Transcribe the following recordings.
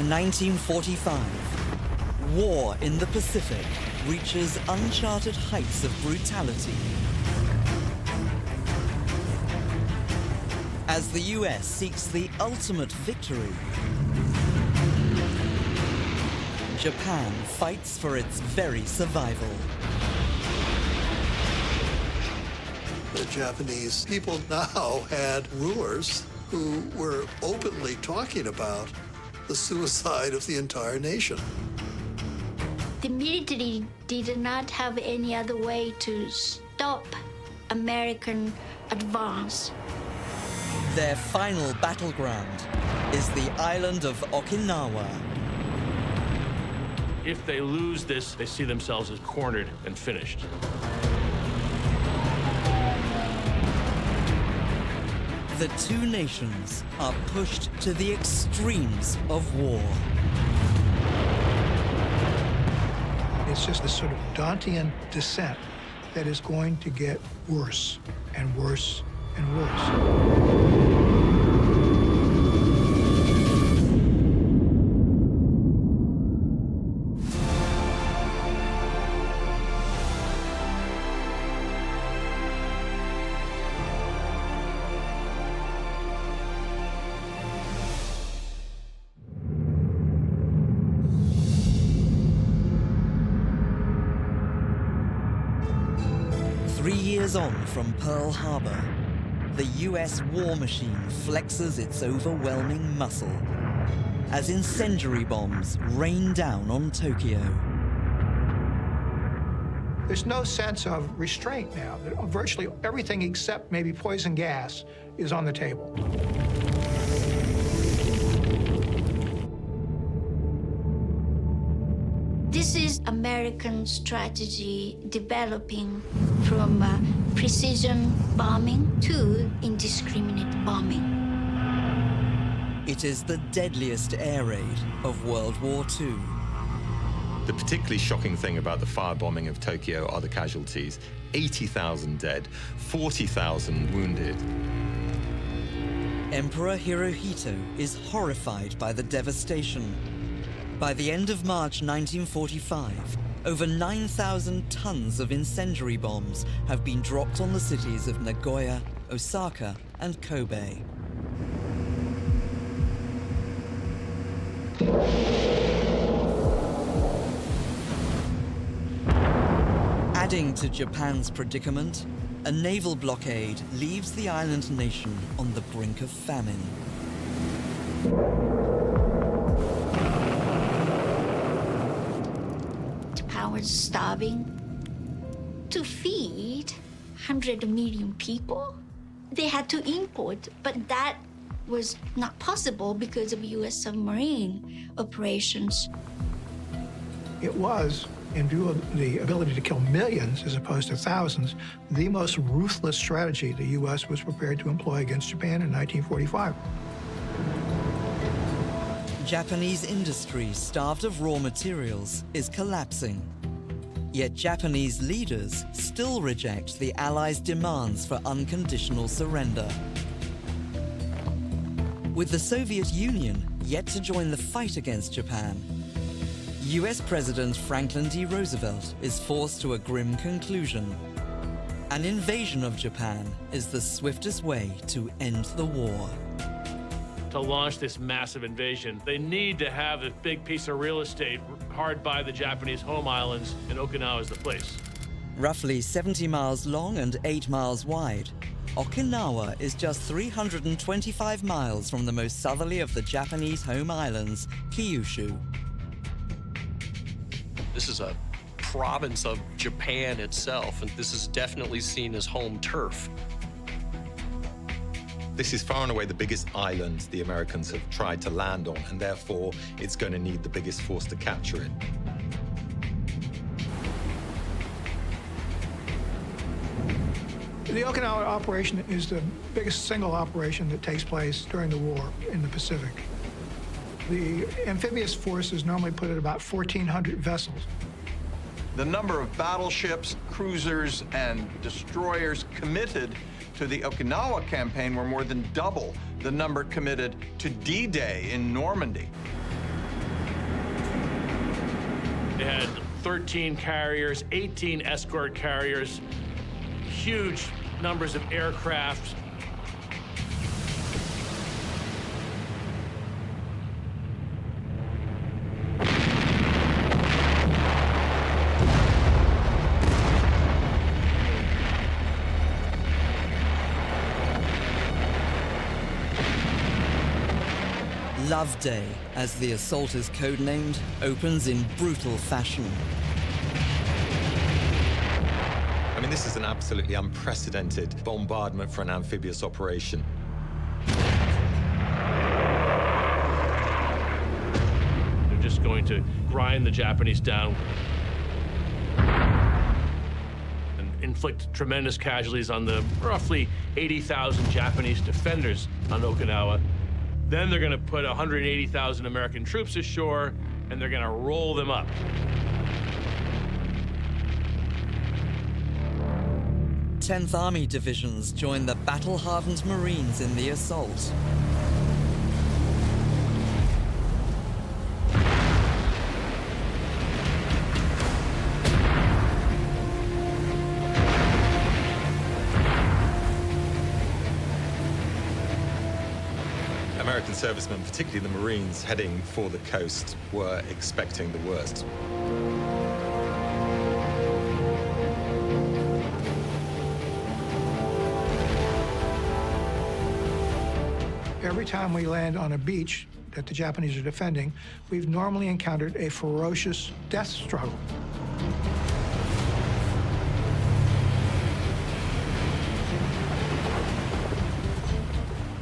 By 1945, war in the Pacific reaches uncharted heights of brutality. As the US seeks the ultimate victory, Japan fights for its very survival. The Japanese people now had rulers who were openly talking about the suicide of the entire nation. The military did not have any other way to stop American advance. Their final battleground is the island of Okinawa. If they lose this, they see themselves as cornered and finished. The two nations are pushed to the extremes of war. It's just this sort of Dantean descent that is going to get worse and worse and worse. 3 years on from Pearl Harbor, the US war machine flexes its overwhelming muscle as incendiary bombs rain down on Tokyo. There's no sense of restraint now. Virtually everything except maybe poison gas is on the table. This is American strategy developing from precision bombing to indiscriminate bombing. It is the deadliest air raid of World War II. The particularly shocking thing about the firebombing of Tokyo are the casualties. 80,000 dead, 40,000 wounded. Emperor Hirohito is horrified by the devastation. By the end of March 1945, over 9,000 tons of incendiary bombs have been dropped on the cities of Nagoya, Osaka, and Kobe. Adding to Japan's predicament, a naval blockade leaves the island nation on the brink of famine. Japan was starving. To feed 100 million people, they had to import, but that was not possible because of US submarine operations. It was, in view of the ability to kill millions as opposed to thousands, the most ruthless strategy the US was prepared to employ against Japan in 1945. Japanese industry, starved of raw materials, is collapsing. Yet Japanese leaders still reject the Allies' demands for unconditional surrender. With the Soviet Union yet to join the fight against Japan, US President Franklin D. Roosevelt is forced to a grim conclusion. An invasion of Japan is the swiftest way to end the war. To launch this massive invasion, they need to have a big piece of real estate hard by the Japanese home islands, and Okinawa is the place. Roughly 70 miles long and 8 miles wide, Okinawa is just 325 miles from the most southerly of the Japanese home islands, Kyushu. This is a province of Japan itself, and this is definitely seen as home turf. This is far and away the biggest island the Americans have tried to land on, and therefore it's going to need the biggest force to capture it. The Okinawa operation is the biggest single operation that takes place during the war in the Pacific. The amphibious force is normally put at about 1,400 vessels. The number of battleships, cruisers, and destroyers committed to the Okinawa campaign were more than double the number committed to D-Day in Normandy. They had 13 carriers, 18 escort carriers, huge numbers of aircraft. Love Day, as the assault is codenamed, opens in brutal fashion. I mean, this is an absolutely unprecedented bombardment for an amphibious operation. They're just going to grind the Japanese down and inflict tremendous casualties on the roughly 80,000 Japanese defenders on Okinawa. Then they're going to put 180,000 American troops ashore, and they're going to roll them up. Tenth Army divisions join the battle-hardened Marines in the assault. American servicemen, particularly the Marines heading for the coast, were expecting the worst. Every time we land on a beach that the Japanese are defending, we've normally encountered a ferocious death struggle.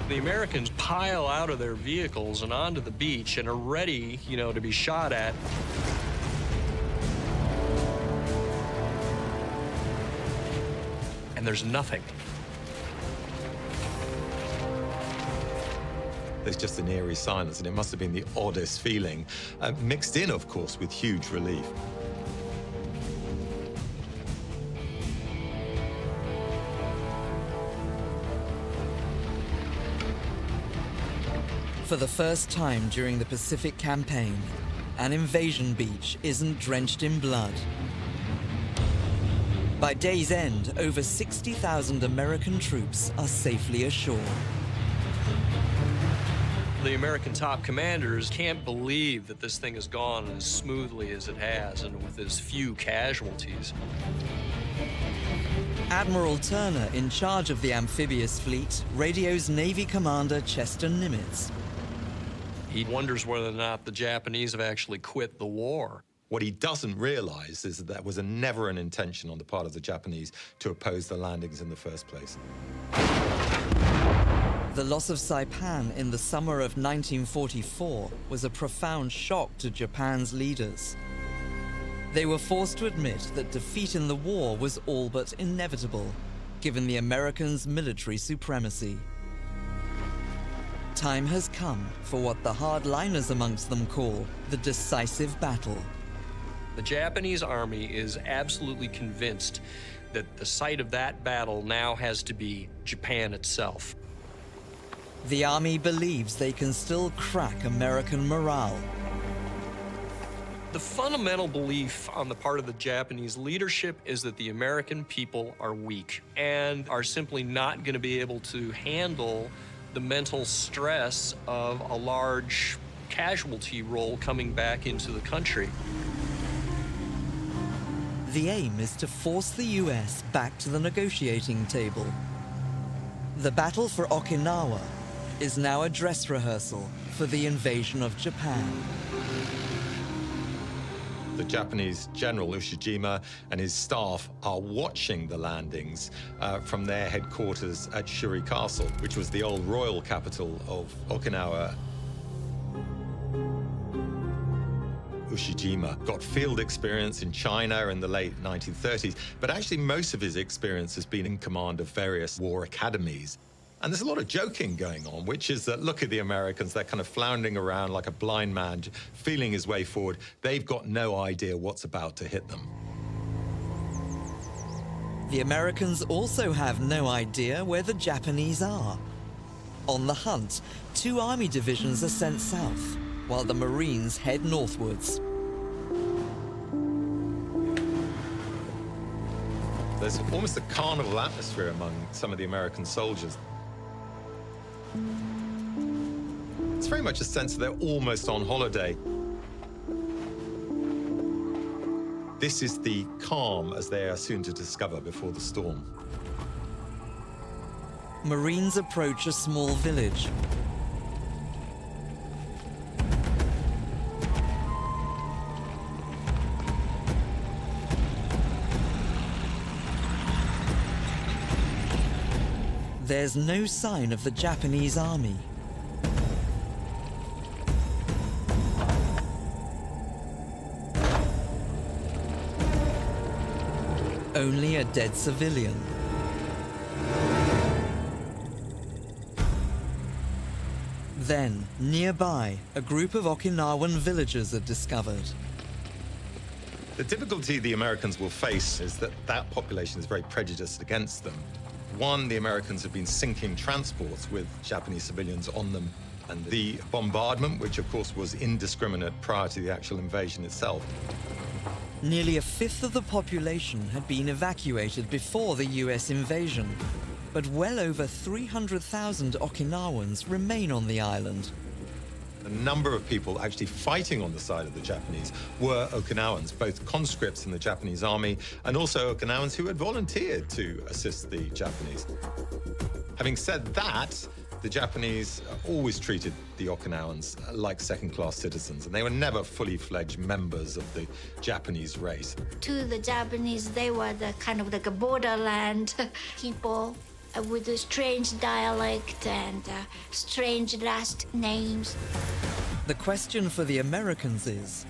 The Americans pile out of their vehicles and onto the beach and are ready, to be shot at. And there's nothing. There's just an eerie silence, and it must have been the oddest feeling, mixed in, of course, with huge relief. For the first time during the Pacific Campaign, an invasion beach isn't drenched in blood. By day's end, over 60,000 American troops are safely ashore. The American top commanders can't believe that this thing has gone as smoothly as it has and with as few casualties. Admiral Turner, in charge of the amphibious fleet, radios Navy Commander Chester Nimitz. He wonders whether or not the Japanese have actually quit the war. What he doesn't realize is that there was never an intention on the part of the Japanese to oppose the landings in the first place. The loss of Saipan in the summer of 1944 was a profound shock to Japan's leaders. They were forced to admit that defeat in the war was all but inevitable, given the Americans' military supremacy. Time has come for what the hardliners amongst them call the decisive battle. The Japanese army is absolutely convinced that the site of that battle now has to be Japan itself. The army believes they can still crack American morale. The fundamental belief on the part of the Japanese leadership is that the American people are weak and are simply not going to be able to handle the mental stress of a large casualty roll coming back into the country. The aim is to force the US back to the negotiating table. The battle for Okinawa is now a dress rehearsal for the invasion of Japan. The Japanese General Ushijima and his staff are watching the landings from their headquarters at Shuri Castle, which was the old royal capital of Okinawa. Ushijima got field experience in China in the late 1930s, but actually most of his experience has been in command of various war academies. And there's a lot of joking going on, which is that, look at the Americans, they're kind of floundering around like a blind man, feeling his way forward. They've got no idea what's about to hit them. The Americans also have no idea where the Japanese are. On the hunt, 2 army divisions are sent south, while the Marines head northwards. There's almost a carnival atmosphere among some of the American soldiers. It's very much a sense that they're almost on holiday. This is the calm, as they are soon to discover, before the storm. Marines approach a small village. There's no sign of the Japanese army. Only a dead civilian. Then, nearby, a group of Okinawan villagers are discovered. The difficulty the Americans will face is that that population is very prejudiced against them. One, the Americans have been sinking transports with Japanese civilians on them, and the bombardment, which of course was indiscriminate prior to the actual invasion itself. Nearly a fifth of the population had been evacuated before the US invasion, but well over 300,000 Okinawans remain on the island. A number of people actually fighting on the side of the Japanese were Okinawans, both conscripts in the Japanese army and also Okinawans who had volunteered to assist the Japanese. Having said that, the Japanese always treated the Okinawans like second-class citizens, and they were never fully-fledged members of the Japanese race. To the Japanese, they were the kind of like a borderland people with a strange dialect and strange last names. The question for the Americans is,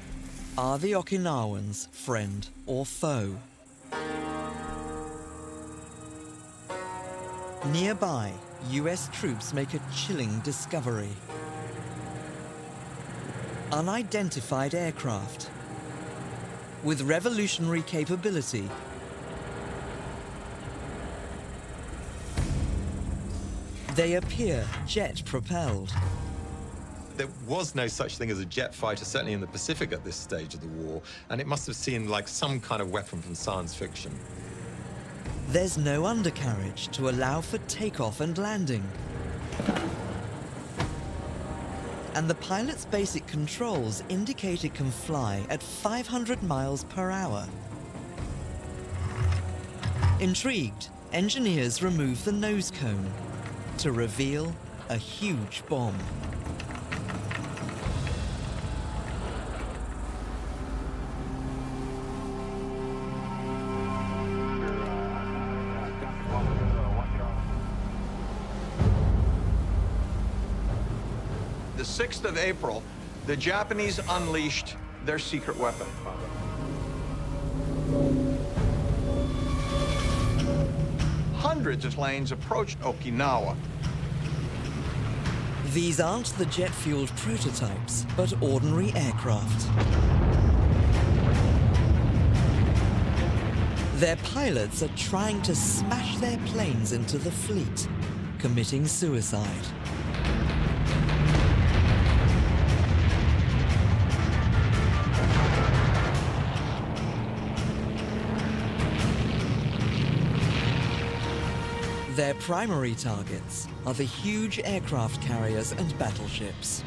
are the Okinawans friend or foe? Nearby, US troops make a chilling discovery. Unidentified aircraft with revolutionary capability. They appear jet-propelled. There was no such thing as a jet fighter, certainly in the Pacific at this stage of the war, and it must have seemed like some kind of weapon from science fiction. There's no undercarriage to allow for takeoff and landing. And the pilot's basic controls indicate it can fly at 500 miles per hour. Intrigued, engineers remove the nose cone to reveal a huge bomb. The 6th of April, the Japanese unleashed their secret weapon. Hundreds of planes approached Okinawa. These aren't the jet-fueled prototypes, but ordinary aircraft. Their pilots are trying to smash their planes into the fleet, committing suicide. Their primary targets are the huge aircraft carriers and battleships.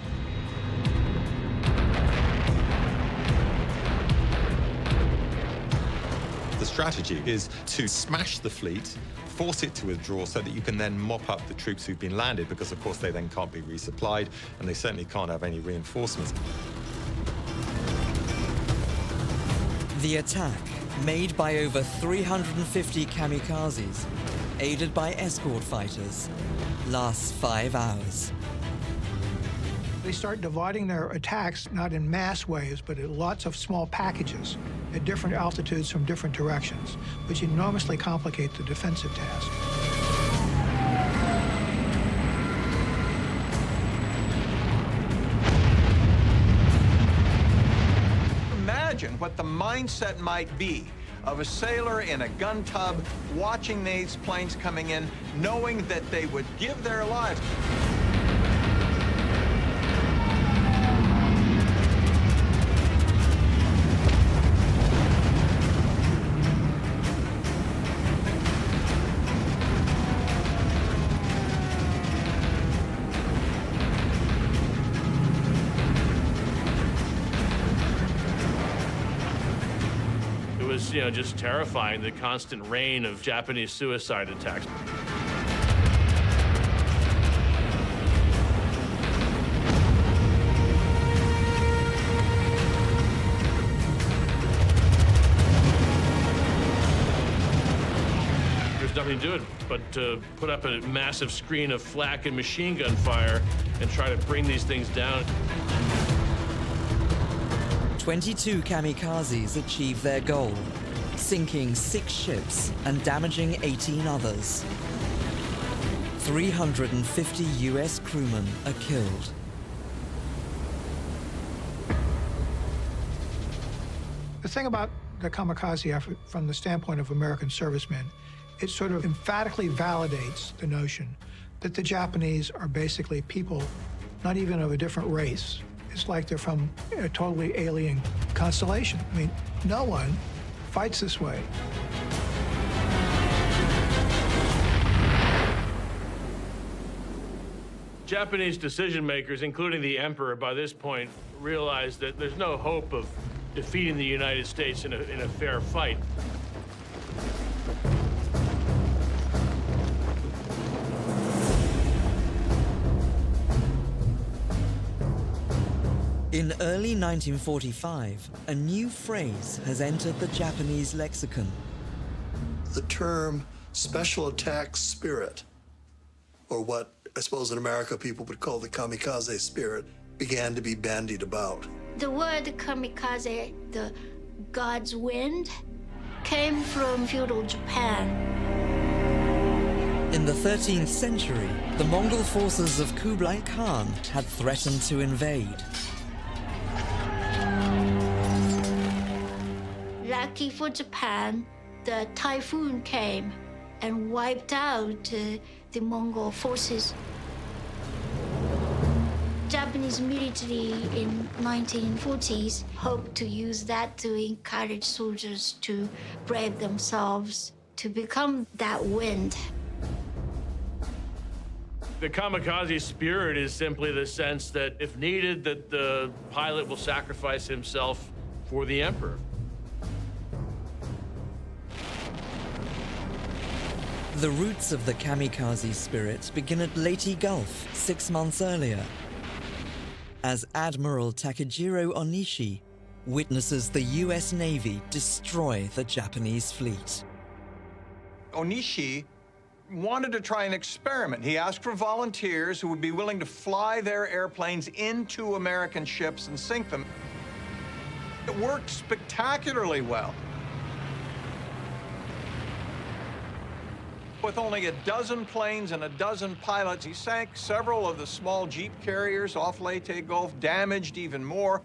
The strategy is to smash the fleet, force it to withdraw so that you can then mop up the troops who've been landed, because of course they then can't be resupplied and they certainly can't have any reinforcements. The attack, made by over 350 kamikazes, aided by escort fighters, lasts 5 hours. They start dividing their attacks not in mass waves, but in lots of small packages at different altitudes from different directions, which enormously complicate the defensive task. Imagine what the mindset might be of a sailor in a gun tub watching these planes coming in, knowing that they would give their lives. was, just terrifying, the constant rain of Japanese suicide attacks. There's nothing to do it but to put up a massive screen of flak and machine gun fire and try to bring these things down. 22 kamikazes achieved their goal, sinking 6 ships and damaging 18 others. 350 US crewmen are killed. The thing about the kamikaze effort from the standpoint of American servicemen, it sort of emphatically validates the notion that the Japanese are basically people not even of a different race. It's like they're from a totally alien constellation. I mean, no one fights this way. Japanese decision makers, including the emperor, by this point, realized that there's no hope of defeating the United States in a fair fight. In early 1945, a new phrase has entered the Japanese lexicon. The term special attack spirit, or what I suppose in America people would call the kamikaze spirit, began to be bandied about. The word kamikaze, the God's wind, came from feudal Japan. In the 13th century, the Mongol forces of Kublai Khan had threatened to invade. Lucky for Japan, the typhoon came and wiped out the Mongol forces. Japanese military in 1940s hoped to use that to encourage soldiers to brave themselves, to become that wind. The kamikaze spirit is simply the sense that if needed, that the pilot will sacrifice himself for the emperor. The roots of the kamikaze spirit begin at Leyte Gulf 6 months earlier, as Admiral Takejiro Onishi witnesses the US Navy destroy the Japanese fleet. Onishi wanted to try an experiment. He asked for volunteers who would be willing to fly their airplanes into American ships and sink them. It worked spectacularly well. With only a dozen planes and a dozen pilots, he sank several of the small jeep carriers off Leyte Gulf, damaged even more.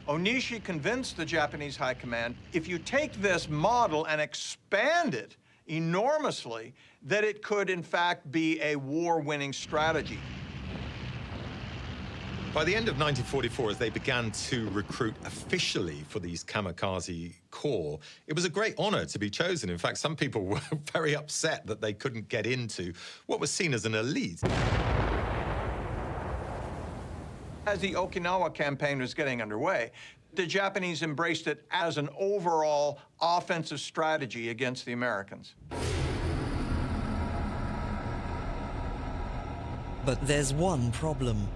Onishi convinced the Japanese high command, if you take this model and expand it enormously, that it could in fact be a war-winning strategy. By the end of 1944, as they began to recruit officially for these kamikaze corps, it was a great honor to be chosen. In fact, some people were very upset that they couldn't get into what was seen as an elite. As the Okinawa campaign was getting underway, the Japanese embraced it as an overall offensive strategy against the Americans. But there's one problem.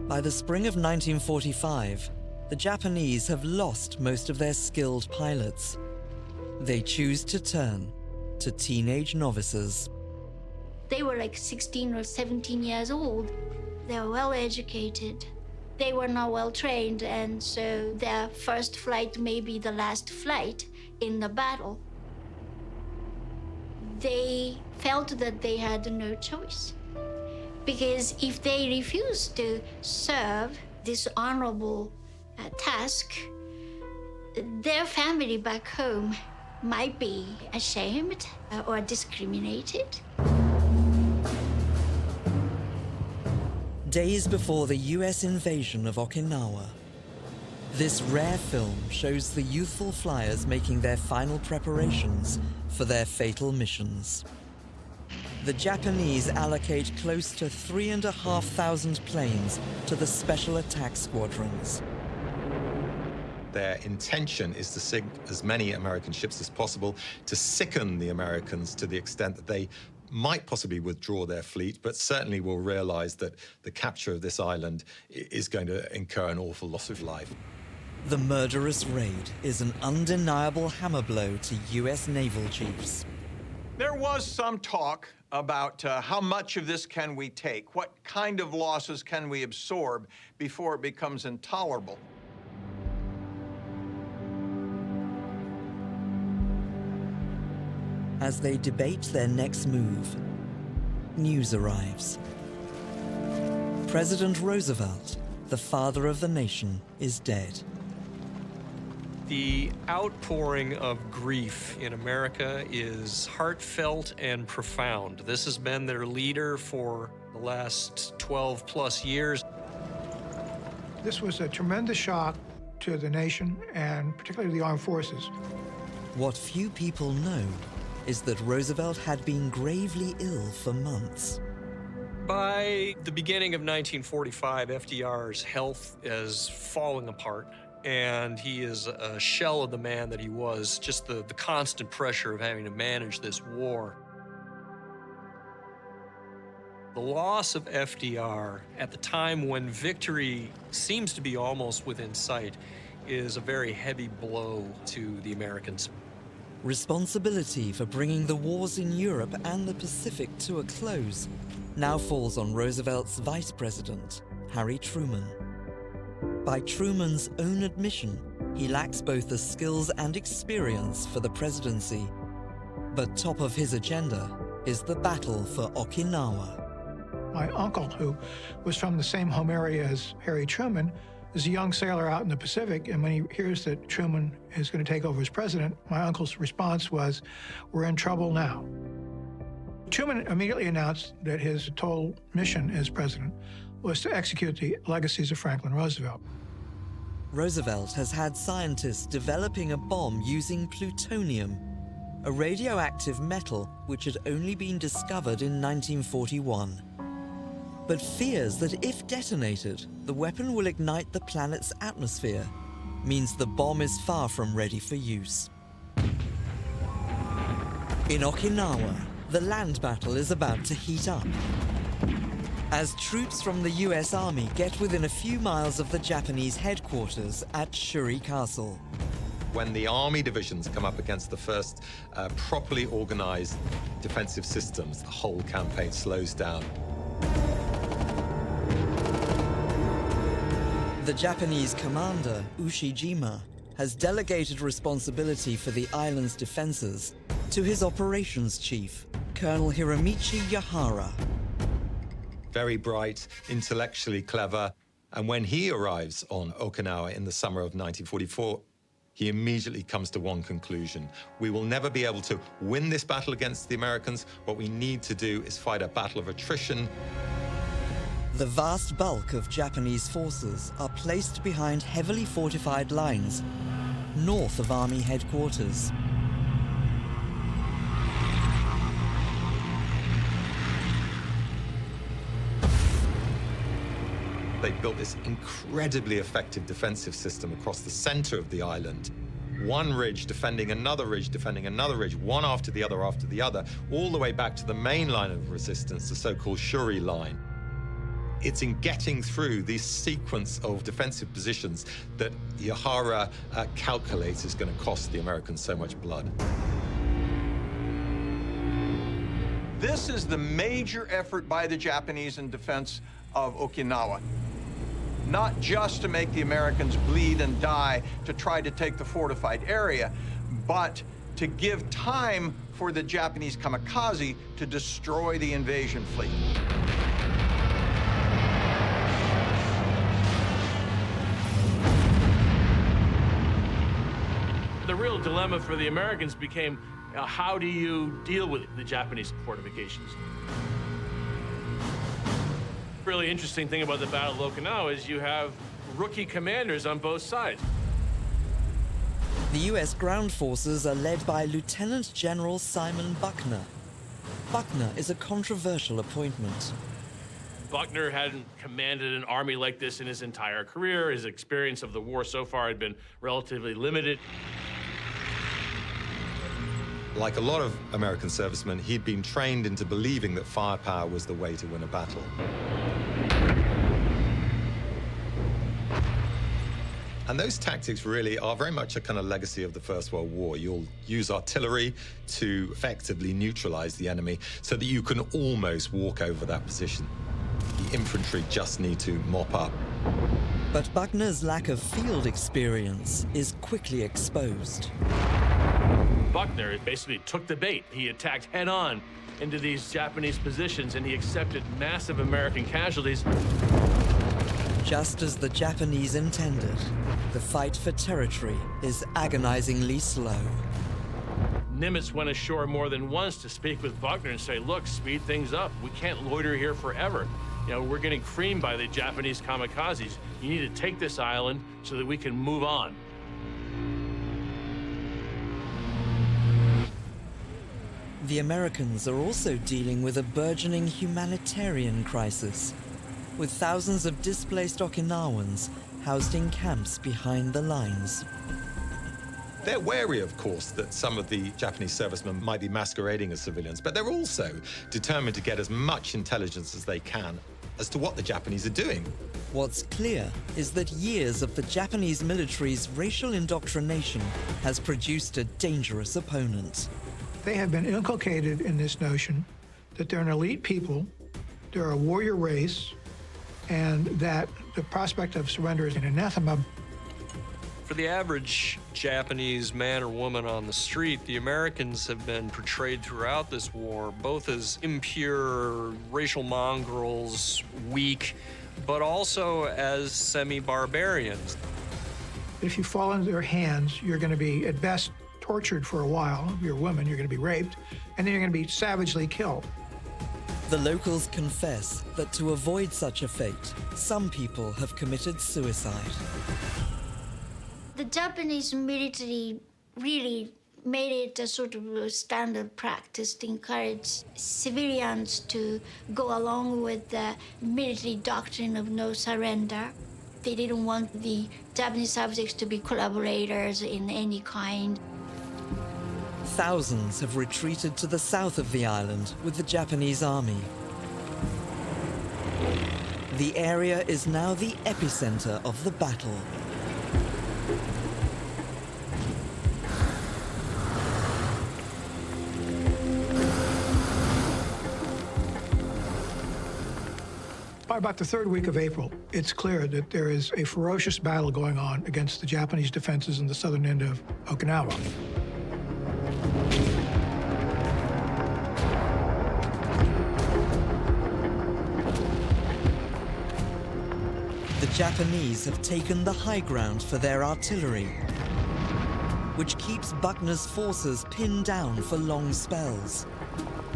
By the spring of 1945, the Japanese have lost most of their skilled pilots. They choose to turn to teenage novices. They were like 16 or 17 years old. They were well educated. They were not well trained, and so their first flight may be the last flight in the battle. They felt that they had no choice. Because if they refuse to serve this honorable task, their family back home might be ashamed or discriminated. Days before the US invasion of Okinawa, this rare film shows the youthful flyers making their final preparations for their fatal missions. The Japanese allocate close to 3,500 planes to the Special Attack Squadrons. their intention is to sink as many American ships as possible, to sicken the Americans to the extent that they might possibly withdraw their fleet, but certainly will realize that the capture of this island is going to incur an awful loss of life. The murderous raid is an undeniable hammer blow to US naval chiefs. There was some talk about how much of this can we take? What kind of losses can we absorb before it becomes intolerable? As they debate their next move, news arrives. President Roosevelt, the father of the nation, is dead. The outpouring of grief in America is heartfelt and profound. This has been their leader for the last 12 plus years. This was a tremendous shock to the nation and particularly the armed forces. What few people know is that Roosevelt had been gravely ill for months. By the beginning of 1945, FDR's health is falling apart, and he is a shell of the man that he was, just the constant pressure of having to manage this war. The loss of FDR at the time when victory seems to be almost within sight is a very heavy blow to the Americans. Responsibility for bringing the wars in Europe and the Pacific to a close now falls on Roosevelt's vice president, Harry Truman. By Truman's own admission, he lacks both the skills and experience for the presidency. But top of his agenda is the battle for Okinawa. My uncle, who was from the same home area as Harry Truman, is a young sailor out in the Pacific, and when he hears that Truman is going to take over as president, my uncle's response was, "We're in trouble now." Truman immediately announced that his total mission as president was to execute the legacies of Franklin Roosevelt. Roosevelt has had scientists developing a bomb using plutonium, a radioactive metal which had only been discovered in 1941. But fears that if detonated, the weapon will ignite the planet's atmosphere, means the bomb is far from ready for use. In Okinawa, the land battle is about to heat up. As troops from the US Army get within a few miles of the Japanese headquarters at Shuri Castle. When the army divisions come up against the first properly organized defensive systems, the whole campaign slows down. The Japanese commander, Ushijima, has delegated responsibility for the island's defenses to his operations chief, Colonel Hiromichi Yahara. Very bright, intellectually clever, and when he arrives on Okinawa in the summer of 1944, he immediately comes to one conclusion. We will never be able to win this battle against the Americans. What we need to do is fight a battle of attrition. The vast bulk of Japanese forces are placed behind heavily fortified lines north of Army headquarters. They built this incredibly effective defensive system across the center of the island. One ridge defending another ridge, defending another ridge, one after the other, all the way back to the main line of resistance, the so-called Shuri line. It's in getting through this sequence of defensive positions that Yahara calculates is going to cost the Americans so much blood. This is the major effort by the Japanese in defense of Okinawa. Not just to make the Americans bleed and die to try to take the fortified area, but to give time for the Japanese kamikaze to destroy the invasion fleet. The real dilemma for the Americans became, how do you deal with the Japanese fortifications? Really interesting thing about the Battle of Okinawa is you have rookie commanders on both sides. The US ground forces are led by Lieutenant General Simon Buckner. Buckner is a controversial appointment. Buckner hadn't commanded an army like this in his entire career. His experience of the war so far had been relatively limited. Like a lot of American servicemen, he'd been trained into believing that firepower was the way to win a battle. And those tactics really are very much a kind of legacy of the First World War. You'll use artillery to effectively neutralize the enemy so that you can almost walk over that position. The infantry just need to mop up. But Buckner's lack of field experience is quickly exposed. Buckner basically took the bait. He attacked head-on into these Japanese positions, and he accepted massive American casualties. Just as the Japanese intended, the fight for territory is agonizingly slow. Nimitz went ashore more than once to speak with Buckner and say, look, speed things up. We can't loiter here forever. You know, we're getting creamed by the Japanese kamikazes. You need to take this island so that we can move on. The Americans are also dealing with a burgeoning humanitarian crisis, with thousands of displaced Okinawans housed in camps behind the lines. They're wary, of course, that some of the Japanese servicemen might be masquerading as civilians, but they're also determined to get as much intelligence as they can as to what the Japanese are doing. What's clear is that years of the Japanese military's racial indoctrination has produced a dangerous opponent. They have been inculcated in this notion that they're an elite people, they're a warrior race, and that the prospect of surrender is an anathema. For the average Japanese man or woman on the street, the Americans have been portrayed throughout this war both as impure, racial mongrels, weak, but also as semi-barbarians. If you fall into their hands, you're going to be, at best, tortured for a while. If you're a woman, you're going to be raped, and then you're going to be savagely killed. The locals confess that to avoid such a fate, some people have committed suicide. The Japanese military really made it a sort of a standard practice to encourage civilians to go along with the military doctrine of no surrender. They didn't want the Japanese subjects to be collaborators in any kind. Thousands have retreated to the south of the island with the Japanese army. The area is now the epicenter of the battle. By about the third week of April, it's clear that there is a ferocious battle going on against the Japanese defenses in the southern end of Okinawa. The Japanese have taken the high ground for their artillery, which keeps Buckner's forces pinned down for long spells.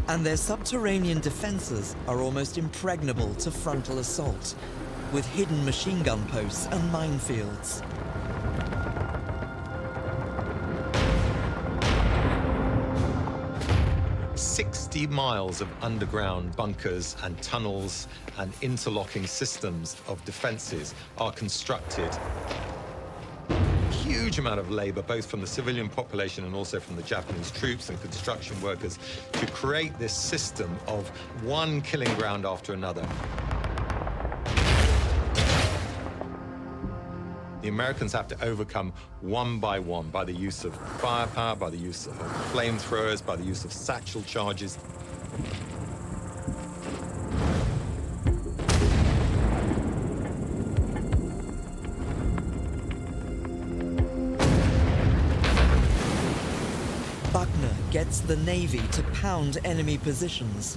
And their subterranean defenses are almost impregnable to frontal assault, with hidden machine gun posts and minefields. "60 miles of underground bunkers and tunnels and interlocking systems of defenses are constructed. Huge amount of labor, both from the civilian population and also from the Japanese troops and construction workers, to create this system of one killing ground after another. The Americans have to overcome one by one by the use of firepower, by the use of flamethrowers, by the use of satchel charges. Buckner gets the Navy to pound enemy positions.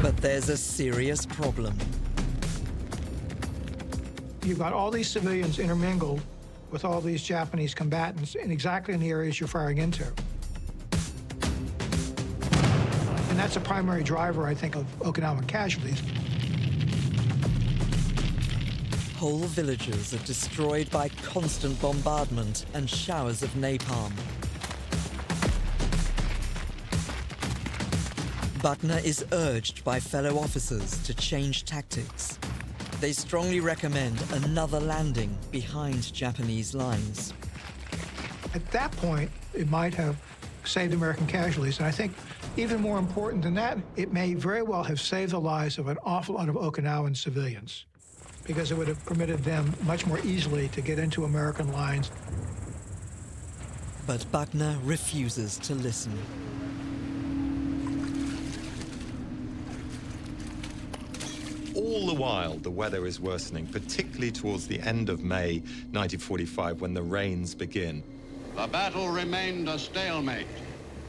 But there's a serious problem. You've got all these civilians intermingled with all these Japanese combatants in exactly in the areas you're firing into. And that's a primary driver, I think, of Okinawan casualties. Whole villages are destroyed by constant bombardment and showers of napalm. Buckner is urged by fellow officers to change tactics. They strongly recommend another landing behind Japanese lines. At that point, it might have saved American casualties. And I think even more important than that, it may very well have saved the lives of an awful lot of Okinawan civilians, because it would have permitted them much more easily to get into American lines. But Buckner refuses to listen. All the while, the weather is worsening, particularly towards the end of May 1945, when the rains begin. The battle remained a stalemate,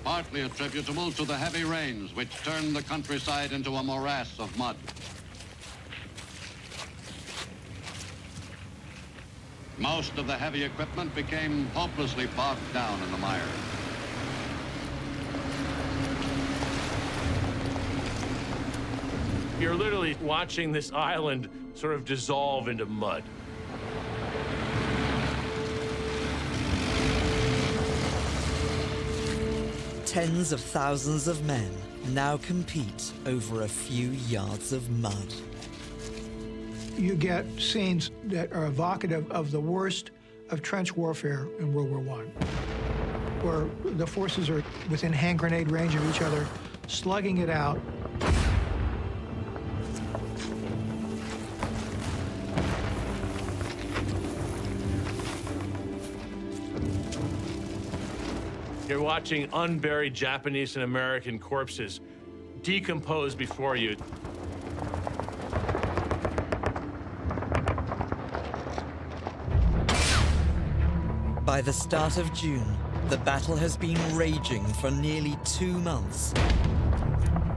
partly attributable to the heavy rains which turned the countryside into a morass of mud. Most of the heavy equipment became hopelessly bogged down in the mire. You're literally watching this island sort of dissolve into mud. Tens of thousands of men now compete over a few yards of mud. You get scenes that are evocative of the worst of trench warfare in World War I, where the forces are within hand grenade range of each other, slugging it out. You're watching unburied Japanese and American corpses decompose before you. By the start of June, the battle has been raging for nearly 2 months.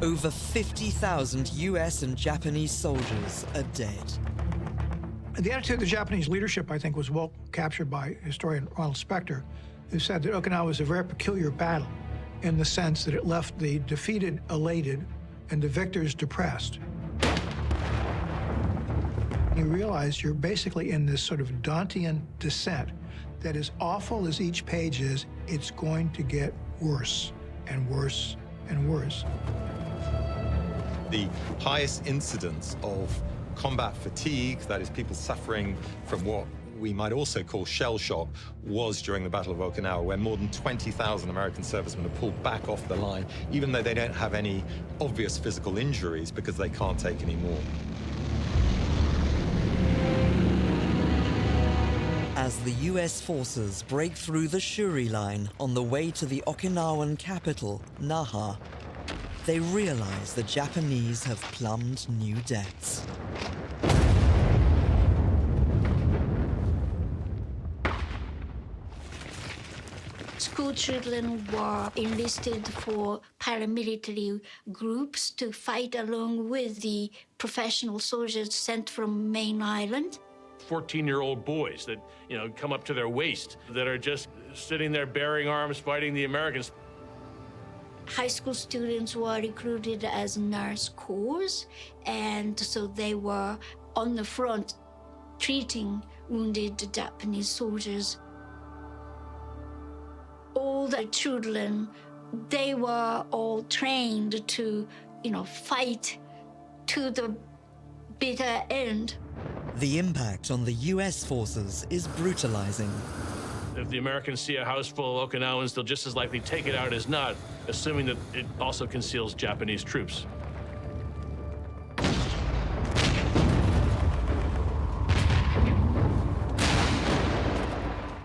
Over 50,000 US and Japanese soldiers are dead. The attitude of the Japanese leadership, I think, was well captured by historian Ronald Spector, who said that Okinawa was a very peculiar battle in the sense that it left the defeated elated and the victors depressed. You realize you're basically in this sort of Dantean descent that, as awful as each page is, it's going to get worse and worse and worse. The highest incidence of combat fatigue, that is people suffering from what we might also call shell shock, was during the Battle of Okinawa, where more than 20,000 American servicemen are pulled back off the line, even though they don't have any obvious physical injuries, because they can't take any more. As the US forces break through the Shuri line on the way to the Okinawan capital, Naha, they realize the Japanese have plumbed new depths. School children were enlisted for paramilitary groups to fight along with the professional soldiers sent from main island. 14-year-old boys that, come up to their waist, that are just sitting there bearing arms fighting the Americans. High school students were recruited as nurse corps, and so they were on the front treating wounded Japanese soldiers. All the children, they were all trained to, fight to the bitter end. The impact on the US forces is brutalizing. If the Americans see a house full of Okinawans, they'll just as likely take it out as not, assuming that it also conceals Japanese troops.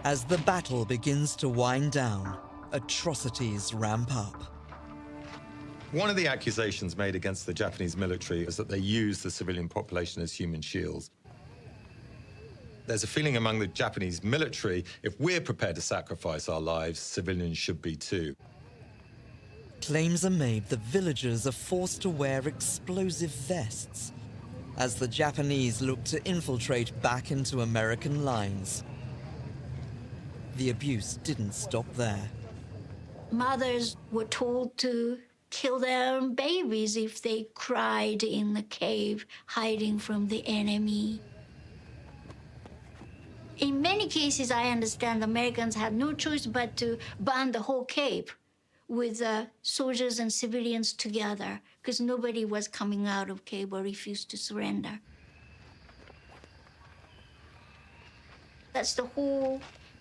As the battle begins to wind down, atrocities ramp up. One of the accusations made against the Japanese military is that they use the civilian population as human shields. There's a feeling among the Japanese military, if we're prepared to sacrifice our lives, civilians should be too. Claims are made that villagers are forced to wear explosive vests as the Japanese look to infiltrate back into American lines. The abuse didn't stop there. Mothers were told to kill their own babies if they cried in the cave, hiding from the enemy. In many cases, I understand Americans had no choice but to burn the whole cave with soldiers and civilians together. because nobody was coming out of cave or refused to surrender. That's the whole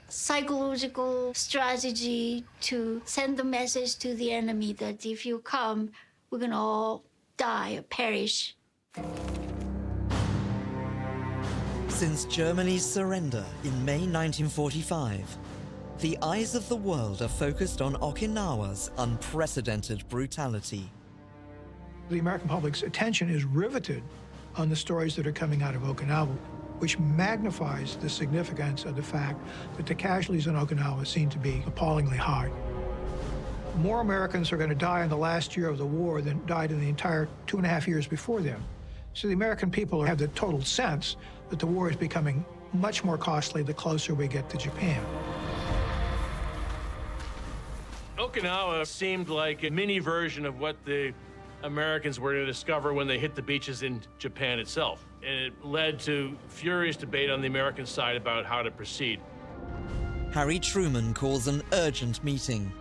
psychological strategy to send the message to the enemy that if you come, we're gonna all die or perish. Since Germany's surrender in May 1945, the eyes of the world are focused on Okinawa's unprecedented brutality. The American public's attention is riveted on the stories that are coming out of Okinawa, which magnifies the significance of the fact that the casualties in Okinawa seem to be appallingly high. More Americans are going to die in the last year of the war than died in the entire 2.5 years before then. So the American people have the total sense that the war is becoming much more costly the closer we get to Japan. Okinawa seemed like a mini version of what the Americans were to discover when they hit the beaches in Japan itself. And it led to furious debate on the American side about how to proceed. Harry Truman calls an urgent meeting.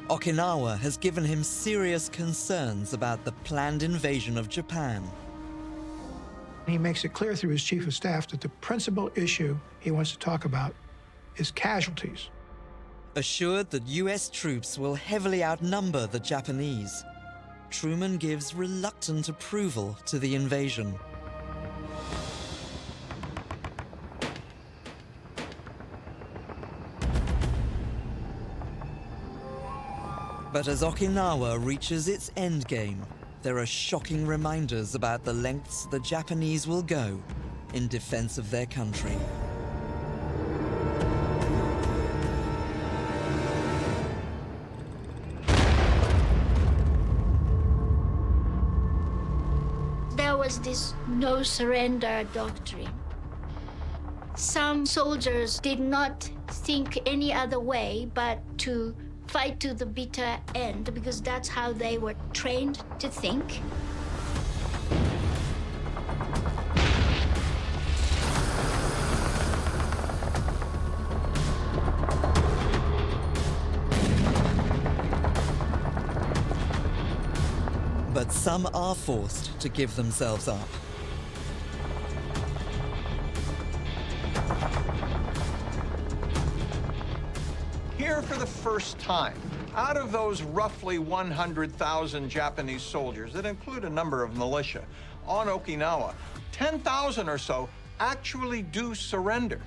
Okinawa has given him serious concerns about the planned invasion of Japan. He makes it clear through his chief of staff that the principal issue he wants to talk about is casualties. Assured that US troops will heavily outnumber the Japanese, Truman gives reluctant approval to the invasion. But as Okinawa reaches its endgame, there are shocking reminders about the lengths the Japanese will go in defense of their country. There was this no surrender doctrine. Some soldiers did not think any other way but to fight to the bitter end, because that's how they were trained to think. But some are forced to give themselves up. Here for the first time, out of those roughly 100,000 Japanese soldiers that include a number of militia on Okinawa, 10,000 or so actually do surrender.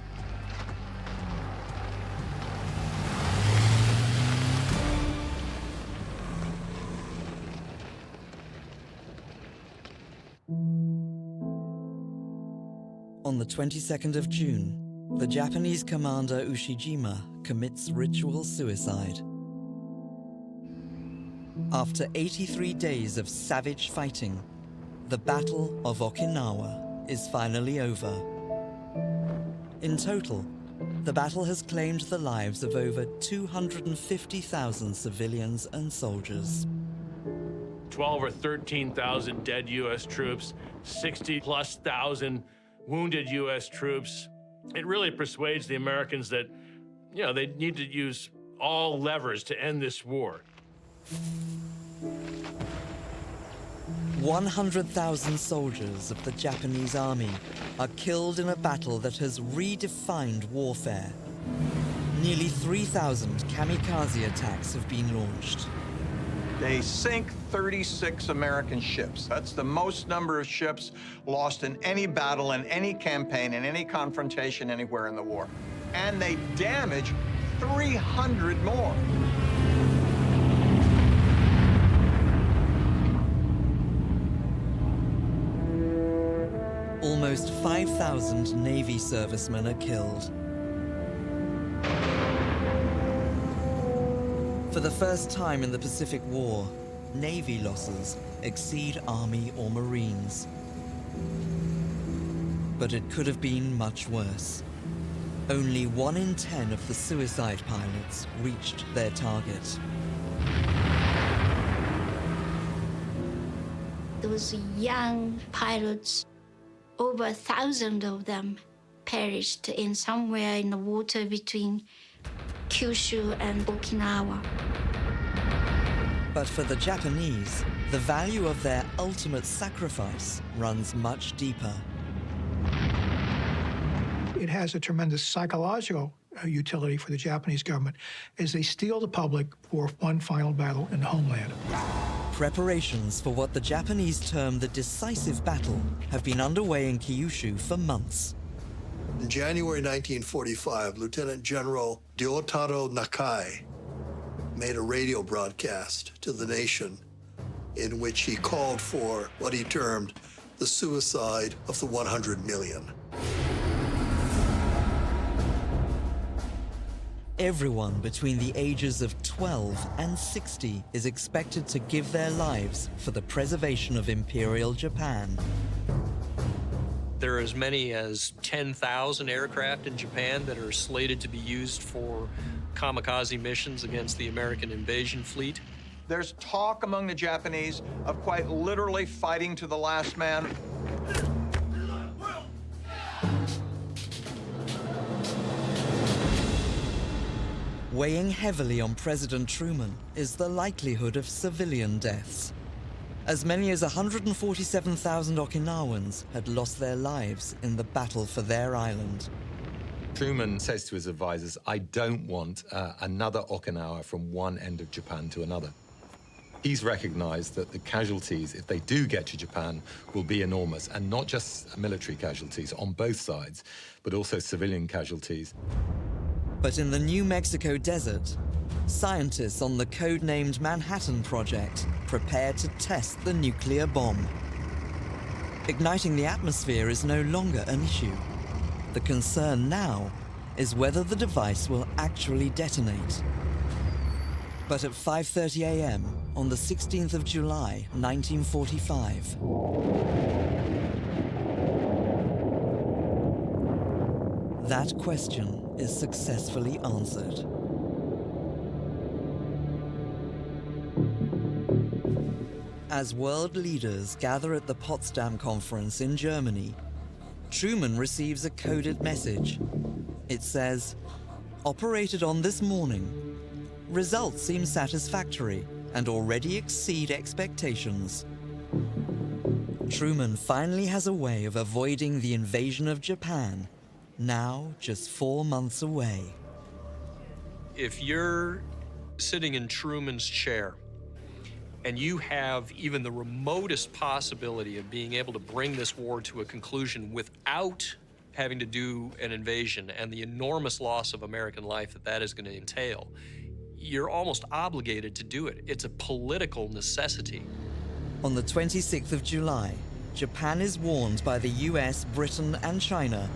On the 22nd of June, the Japanese commander Ushijima commits ritual suicide. After 83 days of savage fighting, the Battle of Okinawa is finally over. In total, the battle has claimed the lives of over 250,000 civilians and soldiers. 12 or 13,000 dead U.S. troops, 60+ thousand wounded U.S. troops. It really persuades the Americans that, you know, they need to use all levers to end this war. 100,000 soldiers of the Japanese army are killed in a battle that has redefined warfare. Nearly 3,000 kamikaze attacks have been launched. They sink 36 American ships. That's the most number of ships lost in any battle, in any campaign, in any confrontation anywhere in the war. And they damage 300 more. Almost 5,000 Navy servicemen are killed. For the first time in the Pacific War, Navy losses exceed Army or Marines. But it could have been much worse. Only 1 in 10 of the suicide pilots reached their target. Those young pilots, over 1,000 of them perished in somewhere in the water between Kyushu and Okinawa. But for the Japanese, the value of their ultimate sacrifice runs much deeper. It has a tremendous psychological utility for the Japanese government as they steel the public for one final battle in the homeland. Preparations for what the Japanese term the decisive battle have been underway in Kyushu for months. In January 1945, Lieutenant General Ryotaro Nakai made a radio broadcast to the nation in which he called for what he termed the suicide of the 100 million. Everyone between the ages of 12 and 60 is expected to give their lives for the preservation of Imperial Japan. There are as many as 10,000 aircraft in Japan that are slated to be used for kamikaze missions against the American invasion fleet. There's talk among the Japanese of quite literally fighting to the last man. Weighing heavily on President Truman is the likelihood of civilian deaths. As many as 147,000 Okinawans had lost their lives in the battle for their island. Truman says to his advisors, I don't want another Okinawa from one end of Japan to another. He's recognized that the casualties, if they do get to Japan, will be enormous, and not just military casualties on both sides, but also civilian casualties. But in the New Mexico desert, scientists on the code-named Manhattan Project prepare to test the nuclear bomb. Igniting the atmosphere is no longer an issue. The concern now is whether the device will actually detonate. But at 5:30 a.m. on the 16th of July, 1945, that question is successfully answered. As world leaders gather at the Potsdam Conference in Germany, Truman receives a coded message. It says, "Operated on this morning. Results seem satisfactory and already exceed expectations." Truman finally has a way of avoiding the invasion of Japan, now just 4 months away. If you're sitting in Truman's chair and you have even the remotest possibility of being able to bring this war to a conclusion without having to do an invasion and the enormous loss of American life that that is going to entail, you're almost obligated to do it. It's a political necessity. On the 26th of July, Japan is warned by the US, Britain, and China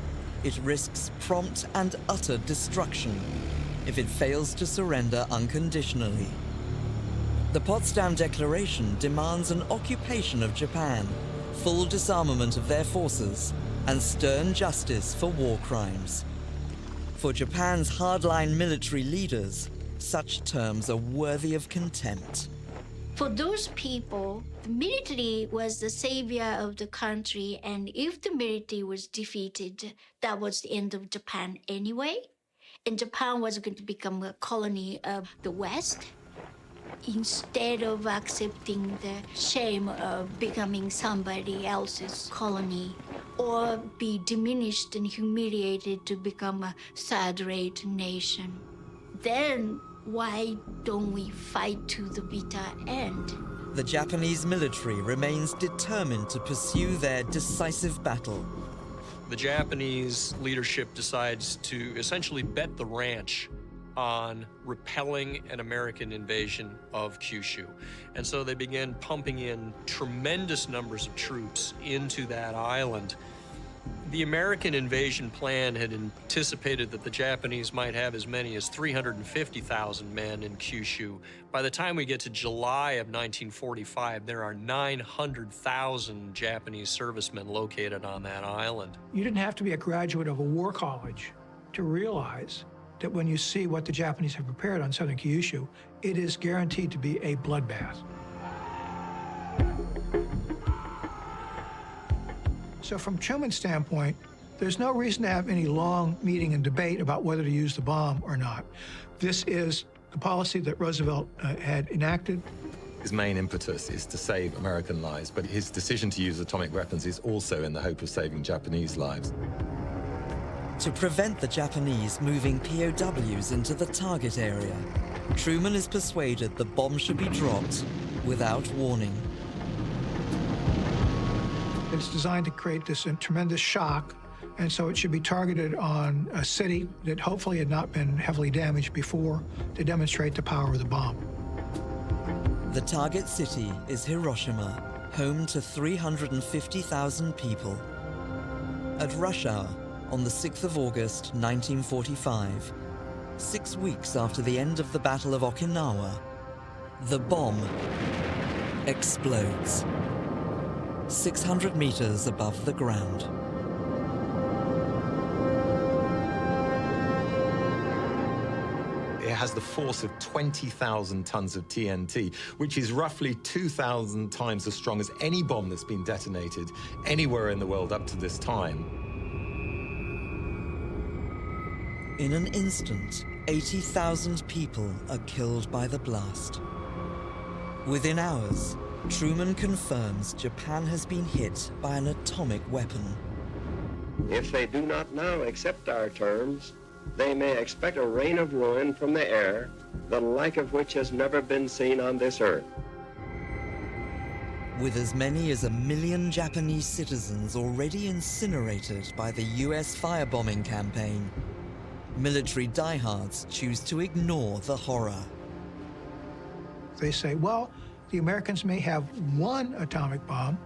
it risks prompt and utter destruction if it fails to surrender unconditionally. The Potsdam Declaration demands an occupation of Japan, full disarmament of their forces, and stern justice for war crimes. For Japan's hardline military leaders, such terms are worthy of contempt. For those people, the military was the savior of the country, and if the military was defeated, that was the end of Japan anyway. And Japan was going to become a colony of the West. Instead of accepting the shame of becoming somebody else's colony, or be diminished and humiliated to become a third-rate nation, then why don't we fight to the bitter end? The Japanese military remains determined to pursue their decisive battle. The Japanese leadership decides to essentially bet the ranch on repelling an American invasion of Kyushu. And so they began pumping in tremendous numbers of troops into that island. The American invasion plan had anticipated that the Japanese might have as many as 350,000 men in Kyushu. By the time we get to July of 1945, there are 900,000 Japanese servicemen located on that island. You didn't have to be a graduate of a war college to realize that when you see what the Japanese have prepared on southern Kyushu, it is guaranteed to be a bloodbath. So from Truman's standpoint, there's no reason to have any long meeting and debate about whether to use the bomb or not. This is the policy that Roosevelt had enacted. His main impetus is to save American lives, but his decision to use atomic weapons is also in the hope of saving Japanese lives. To prevent the Japanese moving POWs into the target area, Truman is persuaded the bomb should be dropped without warning. It's designed to create this tremendous shock, and so it should be targeted on a city that hopefully had not been heavily damaged before to demonstrate the power of the bomb. The target city is Hiroshima, home to 350,000 people. At rush hour, on the 6th of August, 1945, 6 weeks after the end of the Battle of Okinawa, the bomb explodes 600 meters above the ground. It has the force of 20,000 tons of TNT, which is roughly 2,000 times as strong as any bomb that's been detonated anywhere in the world up to this time. In an instant, 80,000 people are killed by the blast. Within hours, Truman confirms Japan has been hit by an atomic weapon. If they do not now accept our terms, they may expect a rain of ruin from the air, the like of which has never been seen on this earth. With as many as 1 million Japanese citizens already incinerated by the US firebombing campaign, military diehards choose to ignore the horror. They say, well, the Americans may have one atomic bomb,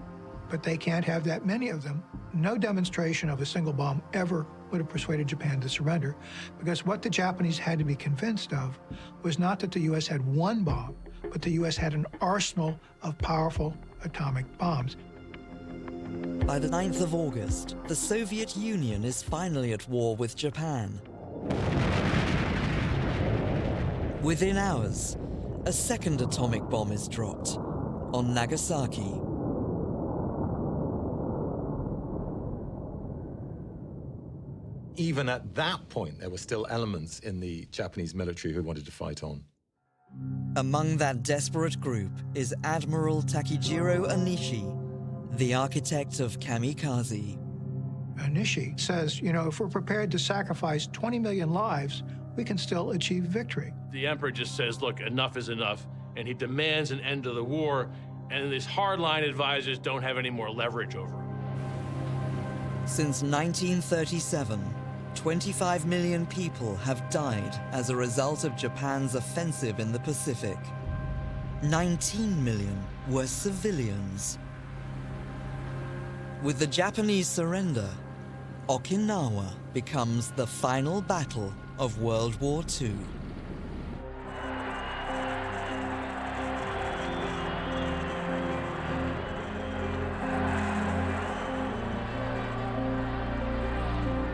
but they can't have that many of them. No demonstration of a single bomb ever would have persuaded Japan to surrender, because what the Japanese had to be convinced of was not that the U.S. had one bomb, but the U.S. had an arsenal of powerful atomic bombs. By the 9th of August, the Soviet Union is finally at war with Japan. Within hours, a second atomic bomb is dropped on Nagasaki. Even at that point, there were still elements in the Japanese military who wanted to fight on. Among that desperate group is Admiral Takejiro Onishi, the architect of kamikaze. Onishi says, you know, if we're prepared to sacrifice 20 million lives, we can still achieve victory. The emperor just says, look, enough is enough, and he demands an end to the war, and these hardline advisors don't have any more leverage over him. Since 1937, 25 million people have died as a result of Japan's offensive in the Pacific. 19 million were civilians. With the Japanese surrender, Okinawa becomes the final battle of World War II.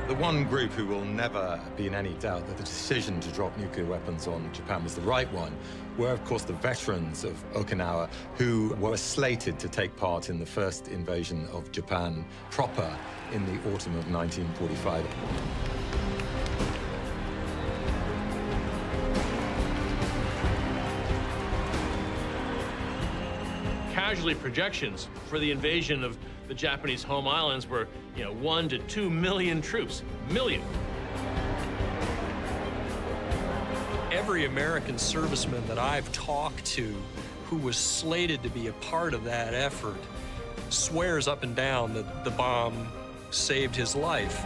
The one group who will never be in any doubt that the decision to drop nuclear weapons on Japan was the right one were, of course, the veterans of Okinawa who were slated to take part in the first invasion of Japan proper in the autumn of 1945. Casualty projections for the invasion of the Japanese home islands were, 1 to 2 million troops. Million. Every American serviceman that I've talked to who was slated to be a part of that effort swears up and down that the bomb saved his life.